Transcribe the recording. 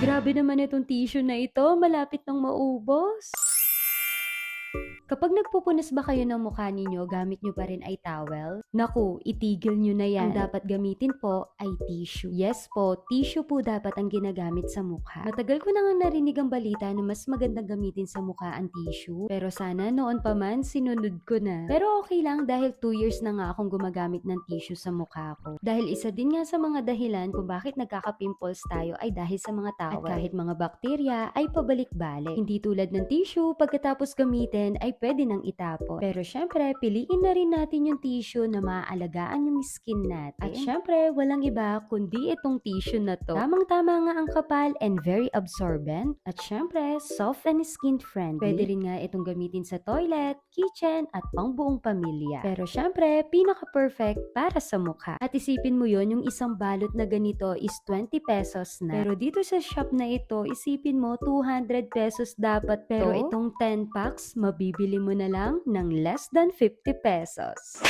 Grabe naman itong tissue na ito, malapit nang maubos. Kapag nagpupunas ba kayo ng mukha ninyo, gamit nyo pa rin ay towel? Naku, itigil nyo na yan. Ang dapat gamitin po ay tissue. Yes po, tissue po dapat ang ginagamit sa mukha. Matagal ko na nga narinig ang balita na mas magandang gamitin sa mukha ang tissue. Pero sana noon pa man, sinunod ko na. Pero okay lang dahil 2 years na nga akong gumagamit ng tissue sa mukha ko. Dahil isa din nga sa mga dahilan kung bakit nagkaka-pimples tayo ay dahil sa mga towel. At kahit mga bakterya ay pabalik-balik. Hindi tulad ng tissue, pagkatapos gamitin ay pwede nang itapon. Pero syempre, piliin na rin natin yung tissue na maaalagaan yung skin natin. At syempre, walang iba kundi itong tissue na to. Tamang-tama nga ang kapal and very absorbent. At syempre, soft and skin friendly. Pwede rin nga itong gamitin sa toilet, kitchen, at pang buong pamilya. Pero syempre, pinaka-perfect para sa mukha. At isipin mo yon, yung isang balot na ganito is 20 pesos na. Pero dito sa shop na ito, isipin mo 200 pesos dapat. Pero itong 10 packs, mabibili mo na lang ng less than 50 pesos.